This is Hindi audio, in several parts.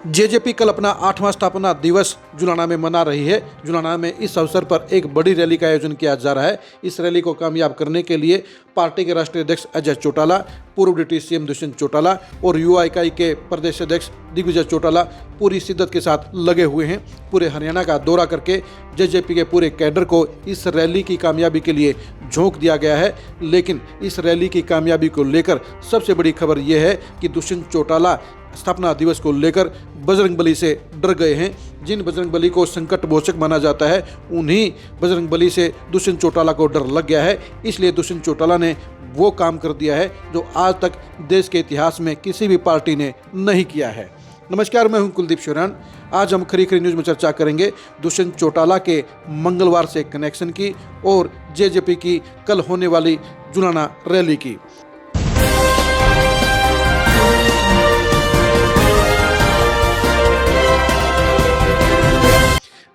जेजेपी कल अपना 8वां स्थापना दिवस जुलाना में मना रही है। जुलाना में इस अवसर पर एक बड़ी रैली का आयोजन किया जा रहा है। इस रैली को कामयाब करने के लिए पार्टी के राष्ट्रीय अध्यक्ष अजय चौटाला, पूर्व डिप्टी सीएम दुष्यंत चौटाला और युवा इकाई के प्रदेश अध्यक्ष दिग्विजय चौटाला पूरी शिद्दत के साथ लगे हुए हैं। पूरे हरियाणा का दौरा करके जेजेपी के पूरे कैडर को इस रैली की कामयाबी के लिए झोंक दिया गया है। लेकिन इस रैली की कामयाबी को लेकर सबसे बड़ी खबर यह है कि दुष्यंत चौटाला स्थापना दिवस को लेकर बजरंगबली से डर गए हैं। जिन बजरंगबली को संकट मोचक माना जाता है, उन्हीं बजरंगबली से दुष्यंत चौटाला को डर लग गया है। इसलिए दुष्यंत चौटाला ने वो काम कर दिया है जो आज तक देश के इतिहास में किसी भी पार्टी ने नहीं किया है। नमस्कार, मैं हूं कुलदीप शिवरान। आज हम खरी खरी न्यूज़ में चर्चा करेंगे दुष्यंत चौटाला के मंगलवार से कनेक्शन की और जेजेपी की कल होने वाली जुलाना रैली की।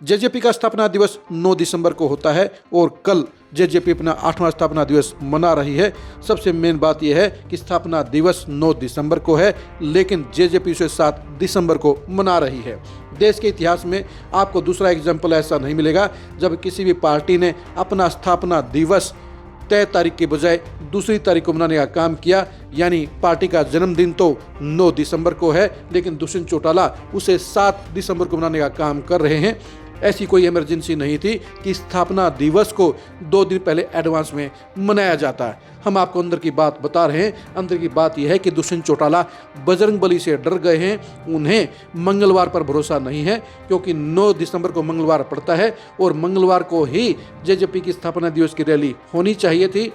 जेजेपी का स्थापना दिवस 9 दिसंबर को होता है और कल जेजेपी अपना 8वां स्थापना दिवस मना रही है। सबसे मेन बात यह है कि स्थापना दिवस 9 दिसंबर को है, लेकिन जेजेपी उसे 7 दिसंबर को मना रही है। देश के इतिहास में आपको दूसरा एग्जाम्पल ऐसा नहीं मिलेगा जब किसी भी पार्टी ने अपना स्थापना दिवस तय तारीख के बजाय दूसरी तारीख को मनाने का काम किया। यानी पार्टी का जन्मदिन तो 9 दिसंबर को है, लेकिन दुष्यंत चौटाला उसे 7 दिसंबर को मनाने का काम कर रहे हैं। ऐसी कोई इमरजेंसी नहीं थी कि स्थापना दिवस को 2 दिन पहले एडवांस में मनाया जाता है। हम आपको अंदर की बात बता रहे हैं। अंदर की बात यह है कि दुष्यंत चौटाला बजरंगबली से डर गए हैं। उन्हें मंगलवार पर भरोसा नहीं है, क्योंकि 9 दिसंबर को मंगलवार पड़ता है और मंगलवार को ही जेजेपी की स्थापना दिवस की रैली होनी चाहिए थी।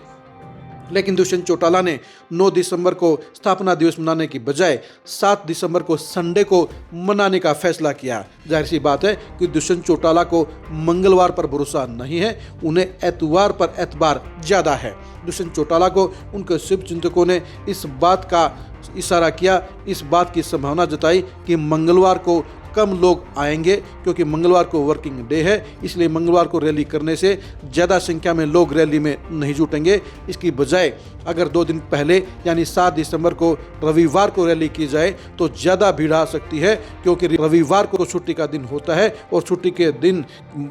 लेकिन दुष्यंत चौटाला ने 9 दिसंबर को स्थापना दिवस मनाने की बजाय 7 दिसंबर को संडे को मनाने का फैसला किया। जाहिर सी बात है कि दुष्यंत चौटाला को मंगलवार पर भरोसा नहीं है, उन्हें एतवार पर एतबार ज़्यादा है। दुष्यंत चौटाला को उनके शुभ चिंतकों ने इस बात का इशारा किया, इस बात की संभावना जताई कि मंगलवार को कम लोग आएंगे, क्योंकि मंगलवार को वर्किंग डे है। इसलिए मंगलवार को रैली करने से ज़्यादा संख्या में लोग रैली में नहीं जुटेंगे। इसकी बजाय अगर 2 दिन पहले यानी 7 दिसंबर को रविवार को रैली की जाए तो ज़्यादा भीड़ आ सकती है, क्योंकि रविवार को छुट्टी का दिन होता है और छुट्टी के दिन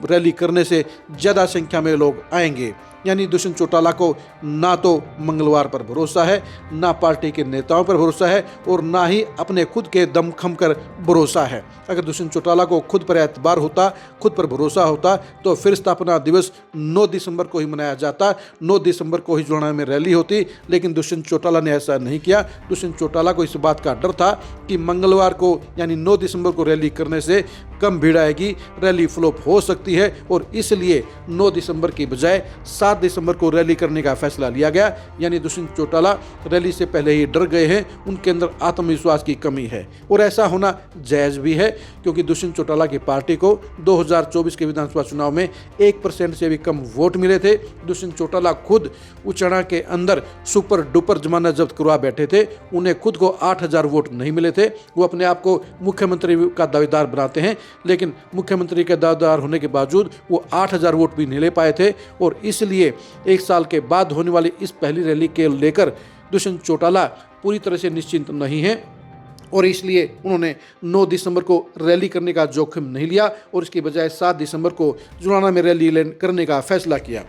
रैली करने से ज़्यादा संख्या में लोग आएंगे। यानी दुष्यंत चौटाला को ना तो मंगलवार पर भरोसा है, ना पार्टी के नेताओं पर भरोसा है और ना ही अपने खुद के दमखम कर भरोसा है। अगर दुष्यंत चौटाला को खुद पर एतबार होता, खुद पर भरोसा होता, तो फिर स्थापना दिवस 9 दिसंबर को ही मनाया जाता, 9 दिसंबर को ही जुलाना में रैली होती। लेकिन दुष्यंत चौटाला ने ऐसा नहीं किया। दुष्यंत चौटाला को इस बात का डर था कि मंगलवार को यानी 9 दिसंबर को रैली करने से कम भीड़ आएगी, रैली फ्लॉप हो सकती है, और इसलिए 9 दिसंबर की बजाय 7 दिसंबर को रैली करने का फैसला लिया गया। यानी दुष्यंत चौटाला रैली से पहले ही डर गए हैं, उनके अंदर आत्मविश्वास की कमी है और ऐसा होना जायज़ भी है, क्योंकि दुष्यंत चौटाला की पार्टी को 2024 के विधानसभा चुनाव में 1% से भी कम वोट मिले थे। दुष्यंत चौटाला खुद उचना के अंदर सुपर डुपर जमानत जब्त करवा बैठे थे, उन्हें खुद को 8000 वोट नहीं मिले थे। वो अपने आप को मुख्यमंत्री का दावेदार बनाते हैं, लेकिन मुख्यमंत्री के दावेदार होने के बावजूद वो 8000 वोट भी नहीं ले पाए थे। और इसलिए 1 साल के बाद होने वाली इस पहली रैली के लेकर दुष्यंत चौटाला पूरी तरह से निश्चिंत नहीं है और इसलिए उन्होंने 9 दिसंबर को रैली करने का जोखिम नहीं लिया और इसके बजाय 7 दिसंबर को जुलाना में रैली करने का फैसला किया।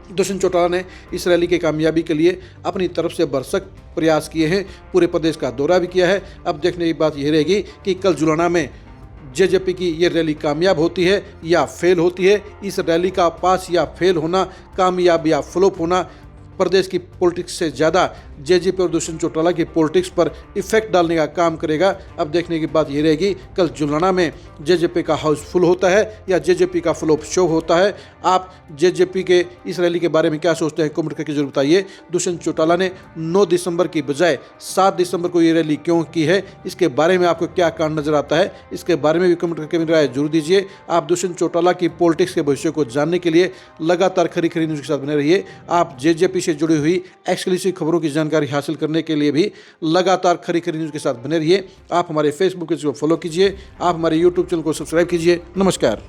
दुष्यंत चौटाला ने इस रैली की कामयाबी के लिए अपनी तरफ से भरसक प्रयास किए हैं, पूरे प्रदेश का दौरा भी किया है। अब देखने की बात यह रहेगी कि कल जुलाना में जेजेपी की ये रैली कामयाब होती है या फेल होती है। इस रैली का पास या फेल होना, कामयाब या फ्लॉप होना प्रदेश की पॉलिटिक्स से ज़्यादा जेजेपी और दुष्यंत चौटाला की पॉलिटिक्स पर इफेक्ट डालने का काम करेगा। अब देखने की बात ये रहेगी कल जुलाना में जेजेपी का हाउस फुल होता है या जेजेपी का फ्लॉप शो होता है। आप जेजेपी के इस रैली के बारे में क्या सोचते हैं, कमेंट करके जरूर बताइए। दुष्यंत चौटाला ने 9 दिसंबर की बजाय 7 दिसंबर को ये रैली क्यों की है, इसके बारे में आपको क्या कारण नजर आता है, इसके बारे में भी कमेंट करके मेरी राय जरूर दीजिए। आप दुष्यंत चौटाला की पॉलिटिक्स के भविष्य को जानने के लिए लगातार खरी खरी न्यूज़ के साथ बने रहिए। आप जेजेपी से जुड़ी हुई एक्सक्लूसिव खबरों की जानकारी हासिल करने के लिए भी लगातार खरी खरी न्यूज़ के साथ बने रहिए। आप हमारे फेसबुक पेज को फॉलो कीजिए, आप हमारे यूट्यूब चैनल को सब्सक्राइब कीजिए। नमस्कार।